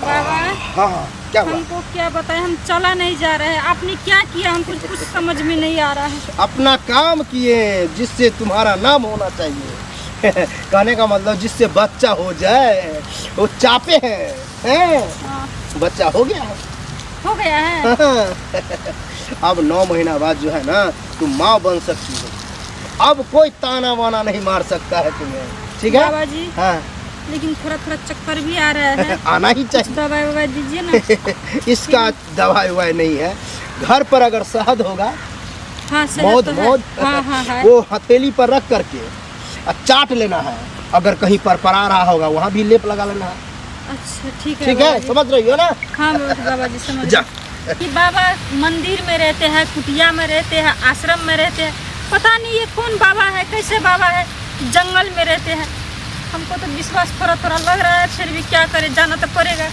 बाबा हाँ हाँ, क्या हुआ? हमको क्या बताएं, हम चला नहीं जा रहे हैं। आपने क्या किया हमको कुछ समझ में नहीं आ रहा है। अपना काम किए जिससे तुम्हारा नाम होना चाहिए। कहने का मतलब जिससे बच्चा हो जाए, वो चापे हैं। हाँ, बच्चा हो गया है। हो गया है। अब 9 महीना बाद जो है ना तुम माँ बन सकती हो। अब कोई ताना वाना नहीं मार सकता है तुम्हें, ठीक है? बाबा जी हाँ। लेकिन थोड़ा थोड़ा चक्कर भी आ रहा है। आना ही कुछ चाहिए। दवाई ववाई दीजिए ना। इसका दवाई ववाई नहीं है। घर पर अगर शहद होगा, हाँ सही मौध तो है। मौध, हाँ हाँ है। वो हथेली पर रख करके और चाट लेना है। अगर कहीं पर परा रहा होगा वहाँ भी लेप लगा लेना है। अच्छा ठीक है। ठीक है, समझ रही हो ना? हाँ बाबा जी समझ जा। गए। कि बाबा मंदिर में रहते हैं, कुटिया में रहते हैं, आश्रम में रहते हैं, पता नहीं ये कौन बाबा है, कैसे बाबा है। जंगल में रहते हैं। हमको तो विश्वास थोड़ा थोड़ा लग रहा है, फिर भी क्या करें, जाना तो पड़ेगा।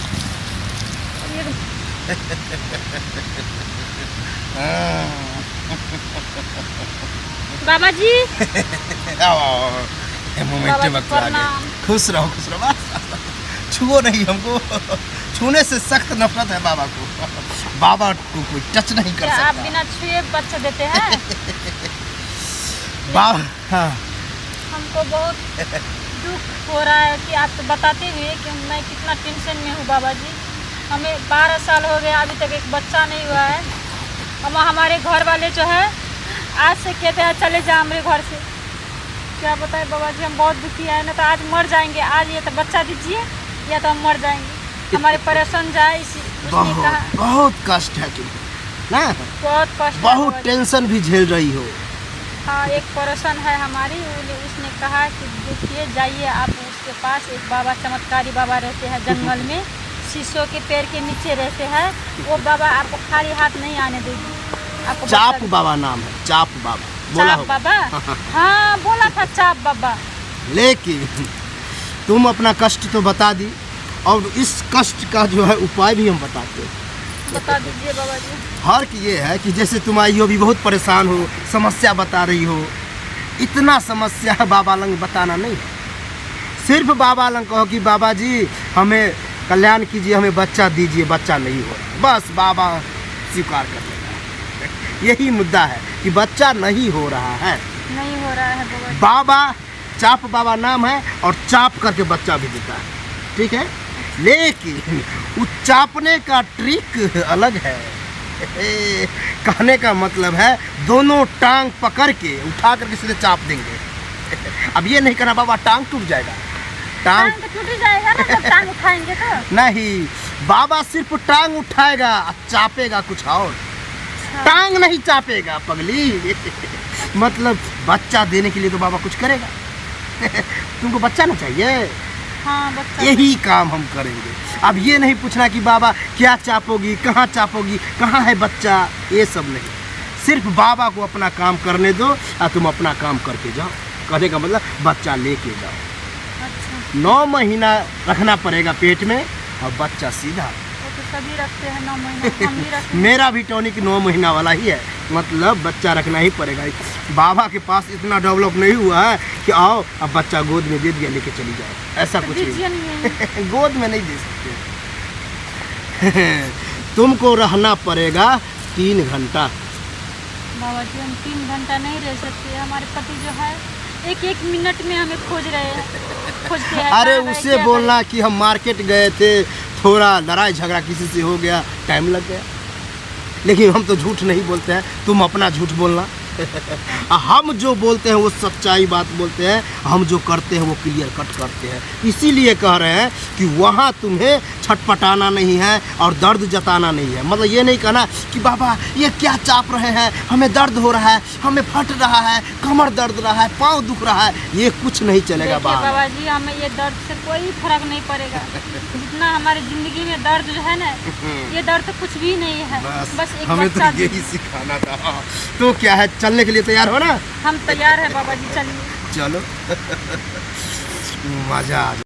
बाबा जी मोमेंट में मत आ गए। खुश रहो बस। छुओ नहीं हमको। छूने से सख्त नफरत है बाबा को। बाबा को कोई टच नहीं कर क्या आप सकता। बिना छुए बच्चा देते हैं? हाँ। हमको बहुत दुख हो रहा है कि आप बताते हुए कि मैं कितना टेंशन में हूँ बाबा जी। हमें 12 साल हो गए, अभी तक एक बच्चा नहीं हुआ है। हम हमारे घर वाले जो है आज से कहते हैं चले जाओ हमारे घर से। क्या बताए बाबा जी, हम बहुत दुखी है ना, तो आज मर जाएंगे। आज ये तो बच्चा दीजिए या तो हम मर जाएंगे। हमारे परेशान जाए इसी उसने कहा। बहुत कष्ट है तुम्हें ना? बहुत कष्ट है बहुत बाबा जी। टेंशन भी झेल रही हो। हाँ एक परेशान है हमारी, उसने कहा कि देखिए जाइए आप उसके पास। एक बाबा चमत्कारी बाबा रहते हैं जंगल में, शीशों के पेड़ के नीचे रहते हैं। वो बाबा आपको खाली हाथ नहीं आने देगी। आपको चाप बाबा नाम है, चाप बाबा बोला चाप होगा। बाबा, हाँ बोला था चाप बाबा। लेकिन तुम अपना कष्ट तो बता दी, और इस कष्ट का जो है उपाय भी हम बताते हैं। बता दीजिए बाबा जी। फर्क ये है कि जैसे तुम आई हो, भी बहुत परेशान हो, समस्या बता रही हो। इतना समस्या बाबा लंग बताना नहीं है। सिर्फ बाबा लंग कहो कि बाबा जी हमें कल्याण कीजिए, हमें बच्चा दीजिए, बच्चा नहीं हो, बस बाबा स्वीकार कर लेगा। यही मुद्दा है कि बच्चा नहीं हो रहा है। नहीं हो रहा है बाबा जी। बाबा चाप बाबा नाम है, और चाप करके बच्चा भी देता है, ठीक है? लेकिन उस चापने का ट्रिक अलग है। कहने का मतलब है दोनों टांग पकड़ के उठा करके सीधे चाप देंगे। अब ये नहीं कहना बाबा टांग टूट जाएगा। टांग तो टूट ही जाएगा ना जब टांग उठाएंगे तो। नहीं, बाबा सिर्फ टांग उठाएगा, चापेगा कुछ और। टांग नहीं चापेगा पगली। मतलब बच्चा देने के लिए तो बाबा कुछ करेगा। तुमको बच्चा ना चाहिए? हाँ बच्चा। यही काम हम करेंगे। अब ये नहीं पूछना कि बाबा क्या चापोगी, कहाँ चापोगी, कहाँ है बच्चा, ये सब नहीं। सिर्फ बाबा को अपना काम करने दो और तुम अपना काम करके जाओ। कहने का मतलब बच्चा लेके जाओ। अच्छा 9 महीना रखना पड़ेगा पेट में, और बच्चा सीधा। वो तो सभी रखते हैं 9 महीना, हम भी रखते हैं। मेरा भी टॉनिक 9 महीना वाला ही है, मतलब बच्चा रखना ही पड़ेगा। बाबा के पास इतना डेवलप नहीं हुआ है कि आओ अब बच्चा गोद में दे दिया लेके चली जाओ, ऐसा कुछ दीजिए नहीं। नहीं। गोद में नहीं दे सकते। तुमको रहना पड़ेगा 3 घंटा। बाबा जी हम 3 घंटा नहीं रह सकते। हमारे पति जो है एक मिनट में हमें खोजते हैं। अरे कहाँ है, उससे क्या बोलना कि हम मार्केट गए थे, थोड़ा लड़ाई झगड़ा किसी से हो गया, टाइम लग गया। लेकिन हम तो झूठ नहीं बोलते हैं, तुम अपना झूठ बोलना। हम जो बोलते हैं वो सच्चाई बात बोलते हैं, हम जो करते हैं वो क्लियर कट करते हैं। इसीलिए कह रहे हैं कि वहाँ तुम्हें छटपटाना नहीं है और दर्द जताना नहीं है। मतलब ये नहीं कहना कि बाबा ये क्या चाप रहे हैं, हमें दर्द हो रहा है, हमें फट रहा है, कमर दर्द रहा है, पाँव दुख रहा है, ये कुछ नहीं चलेगा। देखिए बाबा जी हमें ये दर्द से कोई फर्क नहीं पड़ेगा। जितना हमारी जिंदगी में दर्द जो है ना, ये दर्द तो कुछ भी नहीं है। बस एक हमें बच्चा तो यही सिखाना था। तो क्या है, चलने के लिए तैयार हो ना? हम तैयार है बाबा जी, चलिए। चलो। मजा आ